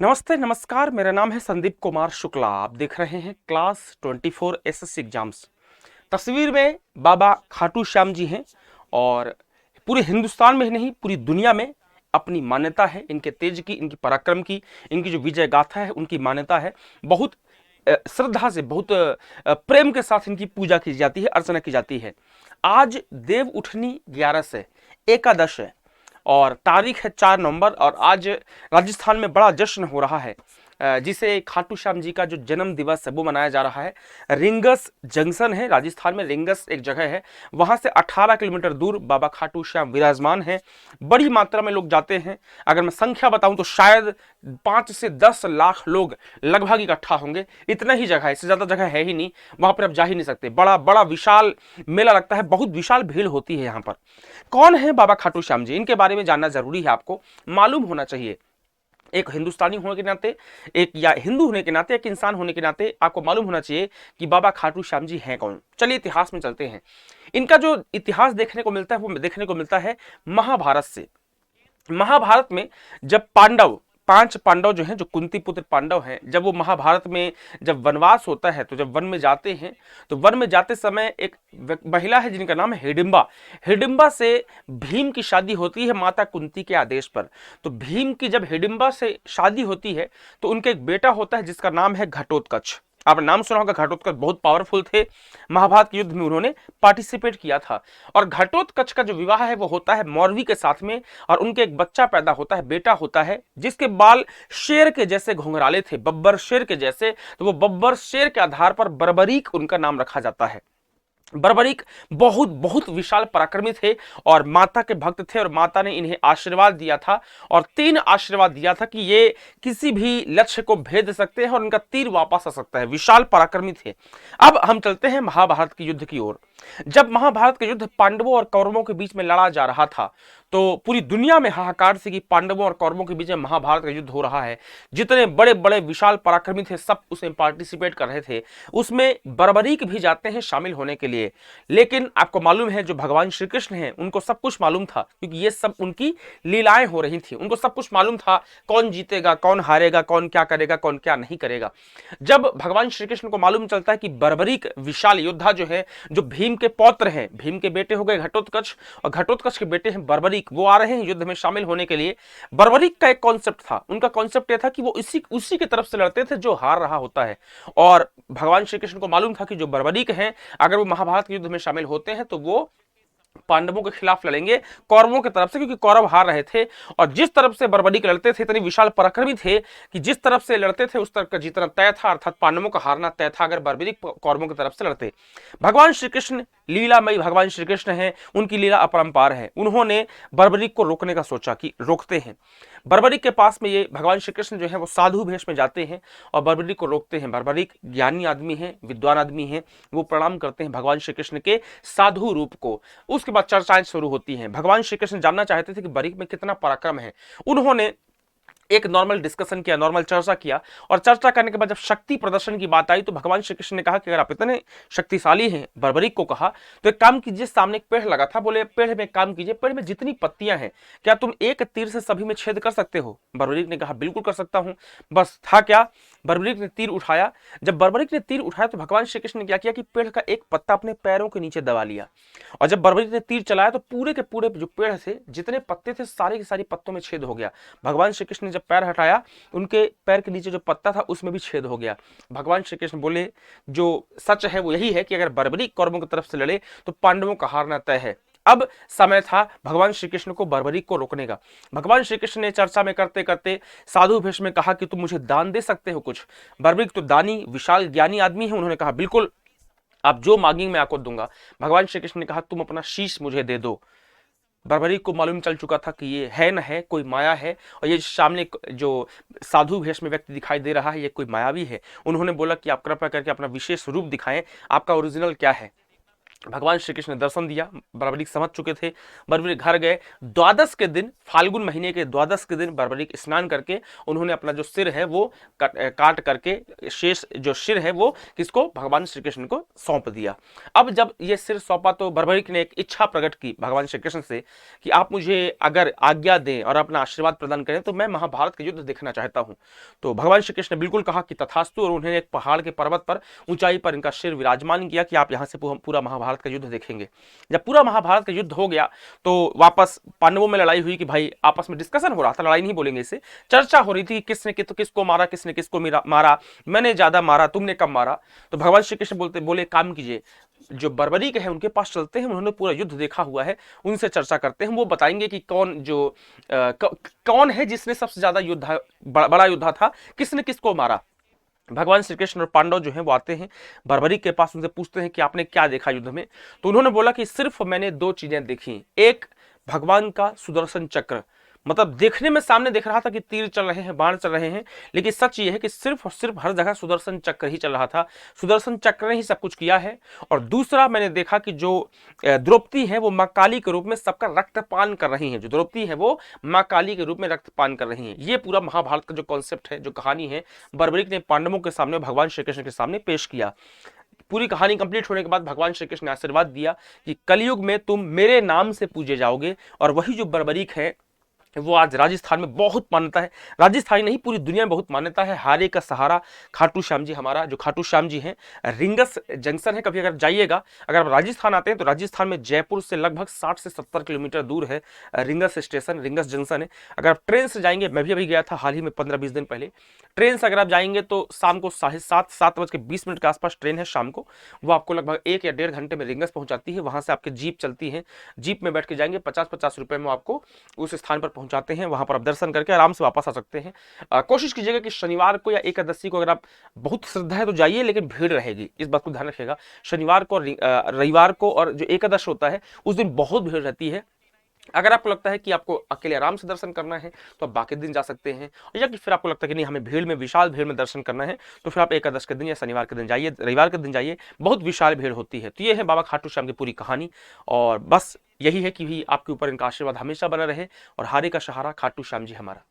नमस्ते नमस्कार, मेरा नाम है संदीप कुमार शुक्ला। आप देख रहे हैं क्लास 24 एसएससी एग्जाम्स। तस्वीर में बाबा खाटू श्याम जी हैं और पूरे हिंदुस्तान में ही नहीं पूरी दुनिया में अपनी मान्यता है। इनके तेज की, इनकी पराक्रम की, इनकी जो विजय गाथा है उनकी मान्यता है। बहुत श्रद्धा से, बहुत प्रेम के साथ इनकी पूजा की जाती है, अर्चना की जाती है। आज देव उठनी 11 है, एकादश है और तारीख है 4 नवंबर और आज राजस्थान में बड़ा जश्न हो रहा है, जिसे खाटू श्याम जी का जो जन्म दिवस है वो मनाया जा रहा है। रिंगस जंक्शन है राजस्थान में, रिंगस एक जगह है, वहां से 18 किलोमीटर दूर बाबा खाटू श्याम विराजमान है। बड़ी मात्रा में लोग जाते हैं। अगर मैं संख्या बताऊं तो शायद 5 से 10 लाख लोग लगभग इकट्ठा होंगे। इतना ही जगह है, इससे ज्यादा जगह है ही नहीं, वहां पर आप जा ही नहीं सकते। बड़ा बड़ा विशाल मेला लगता है, बहुत विशाल भीड़ होती है यहाँ पर। कौन है बाबा खाटू श्याम जी, इनके बारे में जानना जरूरी है, आपको मालूम होना चाहिए। एक हिंदुस्तानी होने के नाते, एक या हिंदू होने के नाते, एक इंसान होने के नाते आपको मालूम होना चाहिए कि बाबा खाटू श्याम जी हैं कौन। चलिए इतिहास में चलते हैं। इनका जो इतिहास देखने को मिलता है वो देखने को मिलता है महाभारत से। महाभारत में जब पांडव, 5 पांडव जो हैं, जो कुंती पुत्र पांडव हैं, जब वो महाभारत में जब वनवास होता है तो जब वन में जाते हैं तो वन में जाते समय एक महिला है जिनका नाम है हिडिंबा। हिडिंबा से भीम की शादी होती है माता कुंती के आदेश पर। तो भीम की जब हिडिंबा से शादी होती है तो उनके एक बेटा होता है जिसका नाम है घटोत्कच। आपने नाम सुना होगा, घटोत्कच बहुत पावरफुल थे। महाभारत के युद्ध में उन्होंने पार्टिसिपेट किया था। और घटोत्कच का जो विवाह है वो होता है मौरवी के साथ में और उनके एक बच्चा पैदा होता है, बेटा होता है, जिसके बाल शेर के जैसे घुंघराले थे, बब्बर शेर के जैसे। तो वो बब्बर शेर के आधार पर बर्बरीक उनका नाम रखा जाता है। बर्बरीक बहुत बहुत विशाल पराक्रमी थे और माता के भक्त थे और माता ने इन्हें आशीर्वाद दिया था और 3 आशीर्वाद दिया था कि ये किसी भी लक्ष्य को भेद सकते हैं और उनका तीर वापस आ सकता है। विशाल पराक्रमी थे। अब हम चलते हैं महाभारत के युद्ध की ओर। जब महाभारत का युद्ध पांडवों और कौरवों के बीच में लड़ा जा रहा था तो पूरी दुनिया में हाहाकार से कि पांडवों और कौरवों के बीच में महाभारत का युद्ध हो रहा है। जितने बड़े बड़े विशाल पराक्रमी थे सब उसमें पार्टिसिपेट कर रहे थे। उसमें बर्बरीक भी जाते हैं शामिल होने के लिए। लेकिन आपको मालूम है जो भगवान श्री कृष्ण हैं उनको सब कुछ मालूम था, क्योंकि ये सब उनकी लीलाएं हो रही थी। उनको सब कुछ मालूम था कौन जीतेगा, कौन हारेगा, कौन क्या करेगा, कौन क्या नहीं करेगा। जब भगवान श्री कृष्ण को मालूम चलता है कि बर्बरीक विशाल योद्धा जो है, जो भीम के पौत्र हैं, भीम के बेटे हो गए घटोत्कच और घटोत्कच के बेटे हैं बर्बरीक, वो आ रहे हैं युद्ध में शामिल होने के लिए। बर्बरीक का एक कॉन्सेप्ट था, उनका कॉन्सेप्ट यह था कि वो उसी की तरफ से लड़ते थे जो हार रहा होता है। और भगवान श्री कृष्ण को मालूम था कि जो बर्बरीक हैं अगर वो महाभारत के युद्ध में शामिल होते हैं तो वो पांडवों के खिलाफ लड़ेंगे कौरवों की तरफ से, क्योंकि कौरव हार रहे थे। और जिस तरफ से बर्बरीक लड़ते थे इतने विशाल पराक्रमी थे कि जिस तरफ से लड़ते थे उस तरफ का जीतना तय था, अर्थात पांडवों का हारना तय था अगर बर्बरीक कौरवों की तरफ से लड़ते। भगवान श्री कृष्ण लीलामयी भगवान श्री कृष्ण हैं, उनकी लीला अपरंपार है। उन्होंने बर्बरीक को रोकने का सोचा कि रोकते हैं। बर्बरीक के पास में ये भगवान श्री कृष्ण जो है वो साधु भेष में जाते हैं और बर्बरीक को रोकते हैं। बर्बरीक ज्ञानी आदमी है, विद्वान आदमी है, वो प्रणाम करते हैं भगवान श्री कृष्ण के साधु रूप को। उसके बाद चर्चाएं शुरू होती हैं। भगवान श्री कृष्ण जानना चाहते थे कि बर्बरीक में कितना पराक्रम है। उन्होंने एक नॉर्मल डिस्कशन किया, नॉर्मल चर्चा किया और चर्चा करने के बाद जब शक्ति प्रदर्शन की बात आई तो भगवान श्री कृष्ण ने कहा कि अगर आप इतने शक्तिशाली हैं, बर्बरीक को कहा, तो एक काम कीजिए, सामने एक पेड़ लगा था, बोले पेड़ में एक काम कीजिए, पेड़ में जितनी पत्तियां हैं क्या तुम एक तीर से सभी में छेद कर सकते हो? बर्बरीक ने कहा बिल्कुल कर सकता हूं। बस था क्या, बर्बरीक ने तीर उठाया। जब बर्बरीक ने तीर उठाया तो भगवान श्री कृष्ण ने क्या किया कि पेड़ का एक पत्ता अपने पैरों के नीचे दबा लिया और जब बर्बरीक ने तीर चलाया तो पूरे के पूरे जो पेड़ थे, जितने पत्ते थे, सारे के सारे पत्तों में छेद हो गया। भगवान श्री कृष्ण ने जब पैर हटाया उनके पैर के नीचे जो पत्ता था उसमें भी छेद हो गया। भगवान श्री कृष्ण बोले जो सच है वो यही है कि अगर बर्बरीक कौरवों की तरफ से लड़े तो पांडवों का हारना तय है। अब समय था भगवान श्री कृष्ण को बर्बरीक को रोकने का। भगवान श्री कृष्ण ने चर्चा में करते करते साधु भेष में कहा कि तुम मुझे दान दे सकते हो कुछ। बर्बरीक तो दानी विशाल ज्ञानी आदमी है, उन्होंने कहा बिल्कुल आप जो मांगेंगे मैं आपको दूंगा। भगवान श्री कृष्ण ने कहा तुम अपना शीश मुझे दे दो। बर्बरीक को मालूम चल चुका था कि ये है न है, कोई माया है और ये सामने जो साधु भेष में व्यक्ति दिखाई दे रहा है ये कोई मायावी है। उन्होंने बोला कि आप कृपया करके अपना विशेष रूप दिखाएं, आपका ओरिजिनल क्या है। भगवान श्री कृष्ण ने दर्शन दिया, बर्बरीक समझ चुके थे, बर्बरीक घर गए। द्वादश के दिन, फाल्गुन महीने के द्वादश के दिन बर्बरीक स्नान करके उन्होंने अपना जो सिर है वो काट करके, शेष जो सिर है वो किसको, भगवान श्री कृष्ण को सौंप दिया। अब जब ये सिर सौंपा तो बर्बरीक ने एक इच्छा प्रकट की भगवान श्री कृष्ण से कि आप मुझे अगर आज्ञा दें और अपना आशीर्वाद प्रदान करें तो मैं महाभारत का युद्ध देखना चाहता हूं। तो भगवान श्री कृष्ण ने बिल्कुल कहा कि तथास्तु, और उन्होंने एक पहाड़ के पर्वत पर, ऊंचाई पर इनका सिर विराजमान किया कि आप यहां से पूरा महाभारत का युद्ध देखेंगे। जब पूरा महाभारत का युद्ध हो गया तो वापस पांडवों में लड़ाई हुई कि भाई आपस में डिस्कशन हो रहा था, लड़ाई नहीं बोलेंगे इसे, चर्चा हो रही थी कि किसने किसको मारा, किसने किसको मारा, मैंने ज्यादा मारा, तुमने कम मारा। तो भगवान श्री कृष्ण बोले काम कीजिए, जो बर्बरीक है उनके पास चलते हैं, उन्होंने पूरा युद्ध देखा हुआ है, उनसे चर्चा करते हैं, वो बताएंगे कि कौन है जिसने सबसे ज्यादा युद्ध, बड़ा युद्ध था, किसने किसको मारा। भगवान श्री कृष्ण और पांडव जो हैं वो आते हैं बर्बरीक के पास, उनसे पूछते हैं कि आपने क्या देखा युद्ध में। तो उन्होंने बोला कि सिर्फ मैंने दो चीजें देखी, एक भगवान का सुदर्शन चक्र, मतलब देखने में सामने देख रहा था कि तीर चल रहे हैं, बाण चल रहे हैं, लेकिन सच ये है कि सिर्फ और सिर्फ हर जगह सुदर्शन चक्र ही चल रहा था, सुदर्शन चक्र ने ही सब कुछ किया है। और दूसरा मैंने देखा कि जो द्रौपदी है वो मां काली के रूप में सबका रक्तपान कर रही हैं, जो द्रौपदी है वो मां काली के रूप में रक्तपान कर रही हैं। ये पूरा महाभारत का जो कॉन्सेप्ट है, जो कहानी है, बर्बरीक ने पांडवों के सामने, भगवान श्री कृष्ण के सामने पेश किया। पूरी कहानी कंप्लीट होने के बाद भगवान श्री कृष्ण ने आशीर्वाद दिया कि कलयुग में तुम मेरे नाम से पूजे जाओगे। और वही जो बर्बरीक है वो आज राजस्थान में बहुत मान्यता है, राजस्थान नहीं पूरी दुनिया में बहुत मान्यता है। हारे का सहारा खाटू श्याम जी, हमारा जो खाटू श्याम जी हैं, रिंगस जंक्शन है, कभी अगर जाइएगा, अगर आप राजस्थान आते हैं तो राजस्थान में जयपुर से लगभग 60 से 70 किलोमीटर दूर है रिंगस स्टेशन, रिंगस जंक्शन है। अगर आप ट्रेन से जाएंगे, मैं भी अभी गया था हाल ही में 15-20 दिन पहले, ट्रेन से अगर आप जाएंगे तो शाम को 7:30 के आसपास ट्रेन है शाम को, वो आपको लगभग 1 या 1.5 घंटे में रिंगस पहुंचाती है। वहां से आपकी जीप चलती है, जीप में बैठ के जाएंगे, 50-50 रुपए में आपको उस स्थान पर पहुंचाते हैं, वहां पर आप दर्शन करके आराम से वापस आ सकते हैं। कोशिश कीजिएगा कि शनिवार को या एकादशी को, अगर आप बहुत श्रद्धा है तो जाइए, लेकिन भीड़ रहेगी, इस बात को ध्यान रखिएगा। शनिवार को, रविवार को और जो एकादश होता है उस दिन बहुत भीड़ रहती है। अगर आपको लगता है कि आपको अकेले आराम से दर्शन करना है तो आप बाकी दिन जा सकते हैं, या कि फिर आपको लगता है कि नहीं हमें भीड़ में, विशाल भीड़ में दर्शन करना है, तो फिर आप एकादश के दिन या शनिवार के दिन जाइए, रविवार के दिन जाइए, बहुत विशाल भीड़ होती है। तो ये है बाबा खाटू श्याम की पूरी कहानी, और बस यही है कि भी आपके ऊपर इनका आशीर्वाद हमेशा बना रहे, और हारे का सहारा खाटू श्याम जी हमारा।